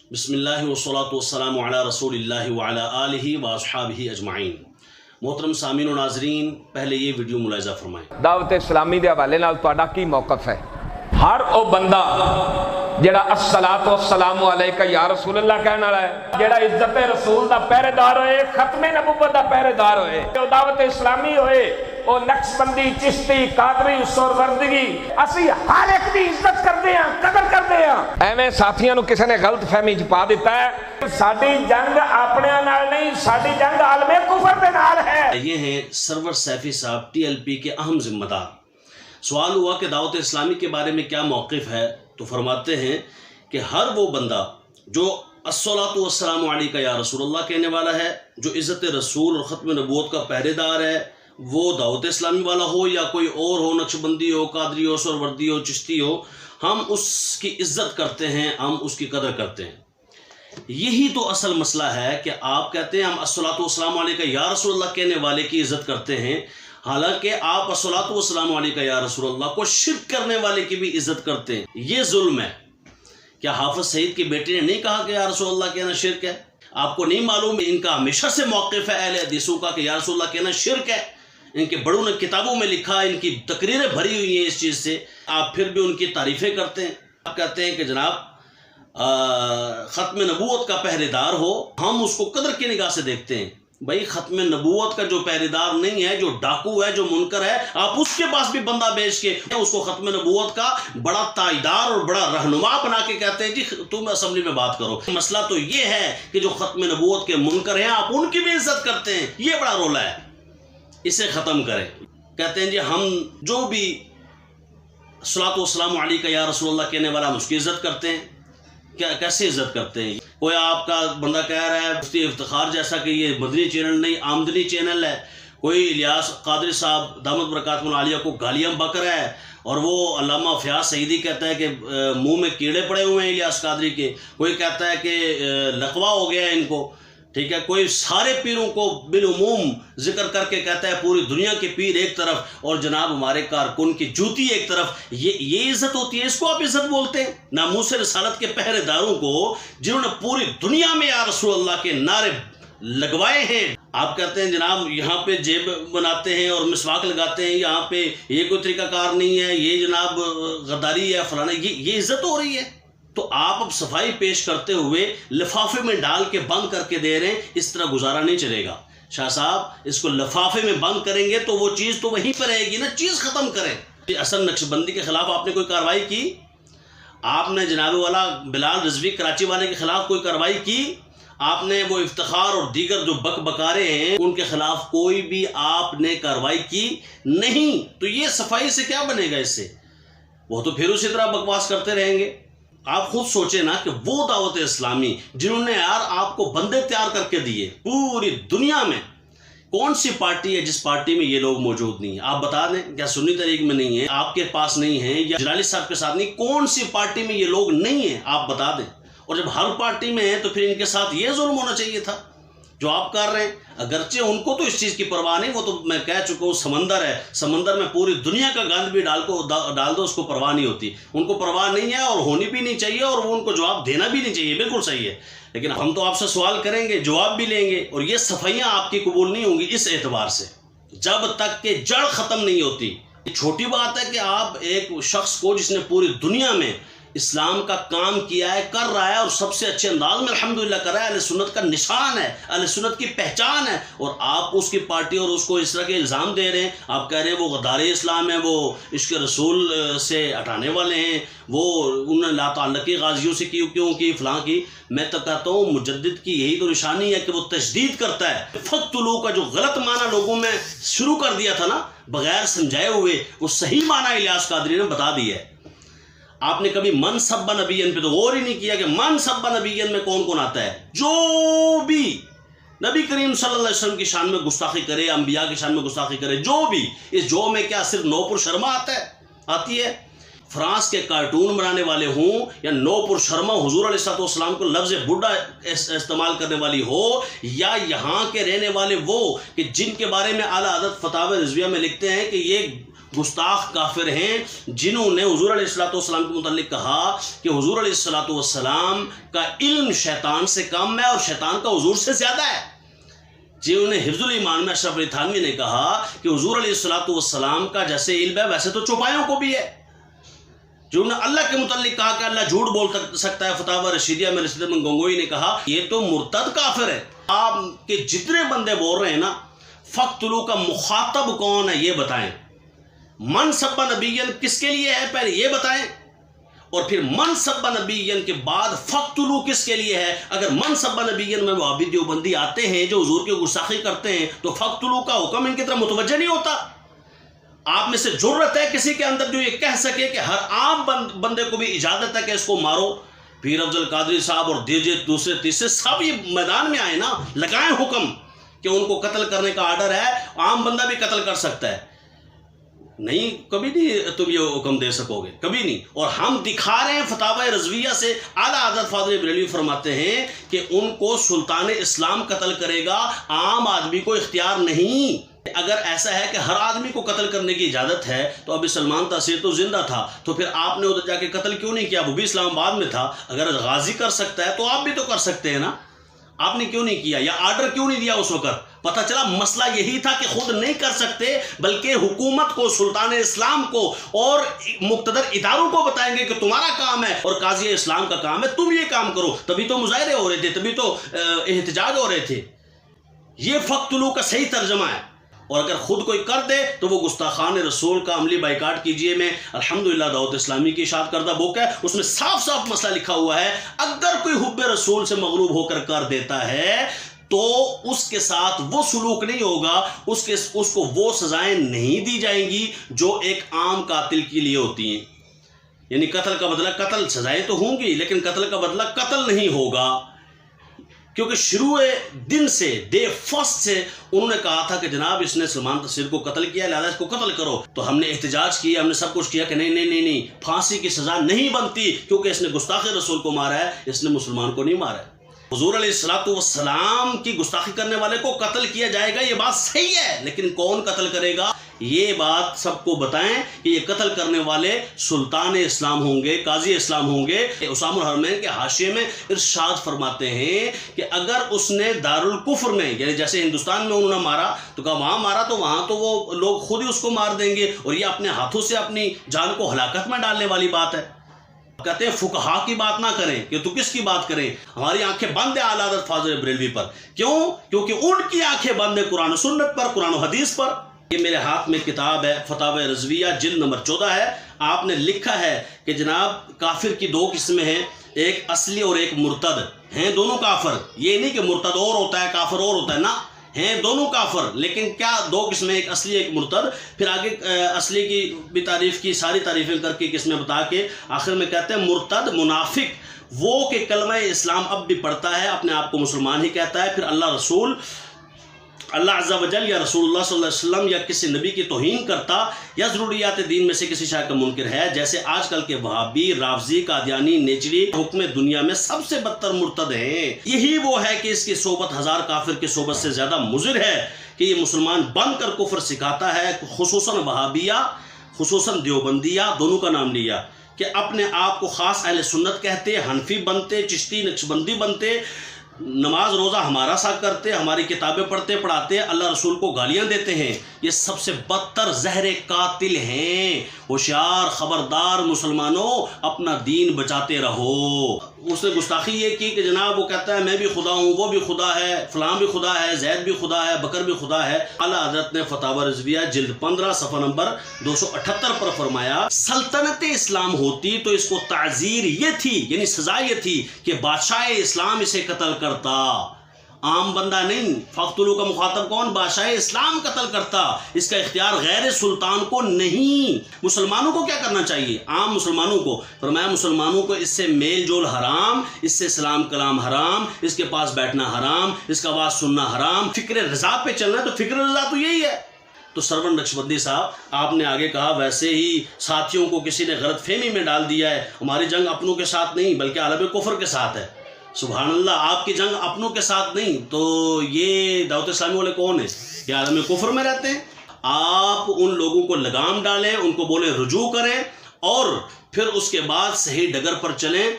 बिस्मिल्लाह वस्सलातु वस्सलामु अला रसूलिल्लाहि व अला आलिहि व अस्हाबिहि अजमाइन। मोहतरम सामीन और नाजरीन, पहले ये वीडियो मुलाहिजा फरमाएं। दावत इस्लामी के हवाले नाल तुहाडा की मौकफ है? हर वो बंदा जेड़ा अस्सलातु वस्सलामु अलैका या रसूल अल्लाह कहने वाला है, जेड़ा इज्जत रसूल दा पहरेदार होए, खत्मे नबुव्वत दा पहरेदार होए, जो दावत इस्लामी होए, वो नक्शबंदी, चिश्ती, कादरी, सोहरवर्दी, असी हर एक दी इज्जत करते हैं, कदर करते हैं। एवें साथियों नूं किसी ने गलत फहमी च पा दिता है। साडी जंग अपने नाल नहीं, साडी जंग आलमे कुफर दे नाल है। ये हैं सरवर सैफी साहब, TLP के अहम जिम्मेदार। सवाल हुआ कि दावत इस्लामी के बारे में क्या मौक़िफ़ है, तो फरमाते हैं कि हर वो बंदा जो अस्सलातु वस्सलामु अलैका या रसूलल्लाह कहने वाला है, जो इज़्ज़त रसूल और ख़त्म नबूवत का पहरेदार है, वो दावत इस्लामी वाला हो या कोई और हो, नक्शबंदी हो, कादरी हो, सोहरवर्दी हो, चिश्ती हो, हम उसकी इज़्ज़त करते हैं, हम उसकी कदर करते हैं। यही तो असल मसला है कि आप कहते हैं हम अस्सलातु वस्सलामु अलैका या रसूलल्लाह कहने वाले की इज़्ज़त करते हैं, हालांकि आप अस्सलातु वस्सलामु अलैका या रसूलल्लाह को शिर्क करने वाले की भी इज़्ज़त करते हैं। ये जुल्म है। क्या हाफिज सईद के बेटे ने नहीं कहा कि या रसूलल्लाह कहना शिर्क है? आपको नहीं मालूम इनका हमेशा से मौक़िफ़ है अहले हदीसों का कि या रसूलल्लाह कहना शिर्क है? इनके बड़ों ने किताबों में लिखा, इनकी तकरीरें भरी हुई हैं इस चीज़ से, आप फिर भी उनकी तारीफ़ें करते हैं। आप कहते हैं कि जनाब ख़त्म नबूवत का पहरेदार हो, हम उसको कदर की निगाह से देखते हैं। भाई ख़त्म नबूवत का जो पहरेदार नहीं है, जो डाकू है, जो मुनकर है, आप उसके पास भी बंदा भेज के उसको ख़त्म नबूवत का बड़ा ताईदार और बड़ा रहनुमा बना के कहते हैं जी तुम असेंबली में बात करो। मसला तो ये है कि जो ख़त्म नबूवत के मुनकर हैं, आप उनकी भी इज्जत करते हैं। ये बड़ा रोला है, इसे ख़त्म करें। कहते हैं जी हम जो भी अस्सलातु वस्सलामु अलैका या रसूलल्लाह कहने वाला, हम उसकी इज़्ज़त करते हैं। क्या कैसे इज्जत करते हैं? कोई आपका बंदा कह रहा है मुफ्ती इफ्तिखार जैसा कि ये मदनी चैनल नहीं, आमदनी चैनल है, कोई इलियास कादरी साहब दामत बरकातुहुल आलिया को गालियाँ बक रहा है, और वो अल्लामा फ़याज़ सईदी कहता है कि मुंह में कीड़े पड़े हुए हैं इलियास कादरी के, कोई कहता है कि लकवा हो गया है इनको, ठीक है, कोई सारे पीरों को बिलउमूम जिक्र करके कहता है पूरी दुनिया के पीर एक तरफ और जनाब हमारे कारकुन की जूती एक तरफ। ये इज्जत होती है? इसको आप इज्जत बोलते हैं? नामूस रिसालत के पहरेदारों को जिन्होंने पूरी दुनिया में या रसूलल्लाह के नारे लगवाए हैं, आप कहते हैं जनाब यहाँ पे जेब बनाते हैं और मिसवाक लगाते हैं, यहाँ पे ये कोई तरीकाकार नहीं है, ये जनाब गद्दारी है, फलाना, ये इज्जत हो रही है? तो आप अब सफाई पेश करते हुए लिफाफे में डाल के बंद करके दे रहे हैं। इस तरह गुजारा नहीं चलेगा शाह साहब। इसको लिफाफे में बंद करेंगे तो वो चीज़ तो वहीं पर रहेगी ना, चीज़ ख़त्म करें। असल नक्शबंदी के ख़िलाफ़ आपने कोई कार्रवाई की? आपने जनाब वाला बिलाल रिजवी कराची वाले के ख़िलाफ़ कोई कार्रवाई की? आपने वो इफ्तिखार और दीगर जो बकबकारे हैं उनके ख़िलाफ़ कोई भी आपने कार्रवाई की नहीं? तो ये सफाई से क्या बनेगा? इससे वो तो फिर उसी तरह बकवास करते रहेंगे। आप खुद सोचें ना कि वो दावत इस्लामी जिन्होंने यार आपको बंदे तैयार करके दिए, पूरी दुनिया में कौन सी पार्टी है जिस पार्टी में ये लोग मौजूद नहीं है? आप बता दें। क्या सुन्नी तहरीक में नहीं है, आपके पास नहीं है, या जलाली साहब के साथ नहीं? कौन सी पार्टी में ये लोग नहीं है? आप बता दें। और जब हर पार्टी में है तो फिर इनके साथ ये जुल्म होना चाहिए था जो आप कर रहे हैं। अगरचे उनको तो इस चीज़ की परवाह नहीं, वो तो मैं कह चुका हूँ समंदर है, समंदर में पूरी दुनिया का गंद भी डाल दो उसको परवाह नहीं होती। उनको परवाह नहीं है और होनी भी नहीं चाहिए, और वो उनको जवाब देना भी नहीं चाहिए। बिल्कुल सही है, लेकिन हम तो आपसे सवाल करेंगे, जवाब भी लेंगे, और ये सफाइयाँ आपकी कबूल नहीं होंगी इस एतबार से जब तक कि जड़ ख़त्म नहीं होती। छोटी बात है कि आप एक शख्स को जिसने पूरी दुनिया में इस्लाम का काम किया है, कर रहा है, और सबसे अच्छे अंदाज में अल्हम्दुलिल्लाह कर रहा है, अहले सुन्नत का निशान है, अहले सुन्नत की पहचान है, और आप उसकी पार्टी और उसको इस तरह के इल्ज़ाम दे रहे हैं। आप कह रहे हैं वो गद्दार इस्लाम है, वो इश्क रसूल से हटाने वाले हैं, वो उन्होंने ला ताल्लुक़ी गाजियों से क्यों की फलां की। मैं तो कहता हूँ मुजद्दिद की यही तो निशानी है कि वो तशदीद करता है। फ़क़्तुलू का जो गलत माना लोगों में शुरू कर दिया था ना बग़ैर समझाए हुए, वो सही माना इलियास कादरी ने बता दिया है। आपने कभी मन सब्बा नबीयन पे तो गौर ही नहीं किया कि मन सब्बा नबीयन में कौन कौन आता है? जो भी नबी करीम सल्लल्लाहु अलैहि वसल्लम की शान में गुस्ताखी करे, अंबिया की शान में गुस्ताखी करे, जो भी, इस जो में क्या सिर्फ नौपुर शर्मा आती है? फ्रांस के कार्टून बनाने वाले हों या नौपुर शर्मा हुजूर अलैहिस्सलाम को लफ्ज़ बुढ़ा इस्तेमाल करने वाली हो, या यहाँ के रहने वाले वो कि जिनके बारे में आला हज़रत फतावा रिज़विया में लिखते हैं कि ये گستاخ کافر ہیں جنہوں نے حضور علیہ السلام کے متعلق کہا کہ حضور علیہ السلام کا علم شیطان سے کم ہے اور شیطان کا حضور سے زیادہ ہے۔ جنہوں نے حفظ الایمان میں اشرف علی تھانوی نے کہا کہ حضور علیہ السلام کا جیسے علم ہے ویسے تو چوپایوں کو بھی ہے۔ جنہوں نے اللہ کے متعلق کہا کہ اللہ جھوٹ بول سکتا ہے، فتاوی رشیدیہ میں رشید احمد گنگوئی نے کہا یہ تو مرتد کافر ہے۔ آپ کے جتنے بندے بول رہے ہیں نا فقتلوا کا مخاطب کون ہے یہ بتائیں، من سب نبیین کس کے لیے ہے پہلے یہ بتائیں، اور پھر من سب نبیین کے بعد فقتلوا کس کے لیے ہے۔ اگر من سب نبیین میں وہابی دیوبندی آتے ہیں جو حضور کی گستاخی کرتے ہیں تو فقتلوا کا حکم ان کی طرف متوجہ نہیں ہوتا۔ آپ میں سے جرت ہے کسی کے اندر جو یہ کہہ سکے کہ ہر عام بندے کو بھی اجازت ہے کہ اس کو مارو؟ پیر افضل قادری صاحب اور دیجے دوسرے تیسرے سب یہ میدان میں آئے نا، لگائیں حکم کہ ان کو قتل کرنے کا آرڈر ہے، عام بندہ بھی قتل کر سکتا ہے۔ نہیں، کبھی نہیں تم یہ حکم دے سکو گے، کبھی نہیں۔ اور ہم دکھا رہے ہیں فتاوی رضویہ سے، اعلیٰ حضرت فاضل بریلوی فرماتے ہیں کہ ان کو سلطان اسلام قتل کرے گا، عام آدمی کو اختیار نہیں۔ اگر ایسا ہے کہ ہر آدمی کو قتل کرنے کی اجازت ہے تو ابھی سلمان تاثیر تو زندہ تھا، تو پھر آپ نے ادھر جا کے قتل کیوں نہیں کیا؟ وہ بھی اسلام آباد میں تھا۔ اگر غازی کر سکتا ہے تو آپ بھی تو کر سکتے ہیں نا، آپ نے کیوں نہیں کیا یا آرڈر کیوں نہیں دیا اس وقت؟ پتہ چلا مسئلہ یہی تھا کہ خود نہیں کر سکتے بلکہ حکومت کو، سلطان اسلام کو اور مقتدر اداروں کو بتائیں گے کہ تمہارا کام ہے اور قاضی اسلام کا کام ہے، تم یہ کام کرو۔ تبھی تو مظاہرے ہو رہے تھے، تبھی تو احتجاج ہو رہے تھے۔ یہ فقتلوا کا صحیح ترجمہ ہے۔ اور اگر خود کوئی کر دے تو وہ گستاخان رسول کا عملی بائیکاٹ کیجئے۔ میں الحمدللہ دعوت اسلامی کی اشاعت کردہ بک ہے، اس میں صاف صاف مسئلہ لکھا ہوا ہے، اگر کوئی حب رسول سے مغلوب ہو کر دیتا ہے تو اس کے ساتھ وہ سلوک نہیں ہوگا، اس کو وہ سزائیں نہیں دی جائیں گی جو ایک عام قاتل کے لیے ہوتی ہیں۔ یعنی قتل کا بدلہ قتل، سزائیں تو ہوں گی لیکن قتل کا بدلہ قتل نہیں ہوگا، کیونکہ شروع دن سے، ڈے فرسٹ سے انہوں نے کہا تھا کہ جناب اس نے سلمان تاثیر کو قتل کیا، لہذا اس کو قتل کرو۔ تو ہم نے احتجاج کیا، ہم نے سب کچھ کیا کہ نہیں، پھانسی کی سزا نہیں بنتی، کیونکہ اس نے گستاخ رسول کو مارا ہے، اس نے مسلمان کو نہیں مارا ہے۔ حضور علیہ السلام کی گستاخی کرنے والے کو قتل کیا جائے گا، یہ بات صحیح ہے، لیکن کون قتل کرے گا یہ بات سب کو بتائیں کہ یہ قتل کرنے والے سلطان اسلام ہوں گے، قاضی اسلام ہوں گے۔ اسام الحرمین کے حاشیے میں ارشاد فرماتے ہیں کہ اگر اس نے دارالکفر میں، یعنی جیسے ہندوستان میں انہوں نے مارا تو کہا وہاں مارا تو وہاں تو وہ لوگ خود ہی اس کو مار دیں گے، اور یہ اپنے ہاتھوں سے اپنی جان کو ہلاکت میں ڈالنے والی بات ہے۔ کہتے ہیں فقہا کی بات نہ کریں کہ تو کس کی بات کریں؟ ہماری آنکھیں بند ہیں اعلیٰ حضرت فاضل بریلوی پر۔ کیوں؟ کیونکہ ان کی آنکھیں بند ہیں قرآن و سنت پر، قرآن و حدیث پر۔ یہ میرے ہاتھ میں کتاب ہے فتاوی رضویہ جلد نمبر 14 ہے۔ آپ نے لکھا ہے کہ جناب کافر کی دو قسمیں ہیں، ایک اصلی اور ایک مرتد ہیں، دونوں کافر۔ یہ نہیں کہ مرتد اور ہوتا ہے کافر اور ہوتا ہے، نہ، ہیں دونوں کافر، لیکن کیا دو قسمیں، ایک اصلی ایک مرتد۔ پھر آگے اصلی کی بھی تعریف کی، ساری تعریفیں کر کے قسمیں بتا کے آخر میں کہتے ہیں مرتد منافق وہ کہ کلمہ اسلام اب بھی پڑھتا ہے، اپنے آپ کو مسلمان ہی کہتا ہے، پھر اللہ عز و جل یا رسول اللہ صلی اللہ علیہ وسلم یا کسی نبی کی توہین کرتا یا ضروریات دین میں سے کسی شے کا منکر ہے، جیسے آج کل کے وہابی، رافضی، قادیانی، نیچری حکم دنیا میں سب سے بدتر مرتد ہیں۔ یہی وہ ہے کہ اس کی صحبت ہزار کافر کی صحبت سے زیادہ مضر ہے کہ یہ مسلمان بن کر کفر سکھاتا ہے، خصوصاً وہابیہ، خصوصاً دیوبندیہ، دونوں کا نام لیا، کہ اپنے آپ کو خاص اہل سنت کہتے، حنفی بنتے، چشتی نقشبندی بنتے، نماز روزہ ہمارا سا کرتے، ہماری کتابیں پڑھتے پڑھاتے، اللہ رسول کو گالیاں دیتے ہیں۔ یہ سب سے بدتر زہر قاتل ہیں۔ ہوشیار، خبردار مسلمانوں، اپنا دین بچاتے رہو۔ اس نے گستاخی یہ کی کہ جناب وہ کہتا ہے میں بھی خدا ہوں، وہ بھی خدا ہے، فلاں بھی خدا ہے، زید بھی خدا ہے، بکر بھی خدا ہے۔ اعلیٰ حضرت نے فتاوی رضویہ جلد 15 صفحہ نمبر 278 پر فرمایا سلطنت اسلام ہوتی تو اس کو تعزیر یہ تھی، یعنی سزا یہ تھی کہ بادشاہ اسلام اسے قتل کرتا، عام بندہ نہیں۔ فقتلوا کا مخاطب کون؟ بادشاہ اسلام قتل کرتا، اس کا اختیار غیر سلطان کو نہیں۔ مسلمانوں کو کیا کرنا چاہیے؟ عام مسلمانوں کو فرمایا مسلمانوں کو اس سے میل جول حرام، اس سے سلام کلام حرام، اس کے پاس بیٹھنا حرام، اس کا آواز سننا حرام۔ فکر رضا پہ چلنا ہے تو فکر رضا تو یہی ہے۔ تو سرور نقشبندی صاحب آپ نے آگے کہا ویسے ہی ساتھیوں کو کسی نے غلط فہمی میں ڈال دیا ہے، ہماری جنگ اپنوں کے ساتھ نہیں بلکہ عالم کفر کے ساتھ ہے۔ سبحان اللہ، آپ کی جنگ اپنوں کے ساتھ نہیں، تو یہ دعوت اسلامی والے کون ہیں؟ یہ عالم کفر میں رہتے ہیں۔ آپ ان لوگوں کو لگام ڈالیں، ان کو بولیں رجوع کریں، اور پھر اس کے بعد صحیح ڈگر پر چلیں۔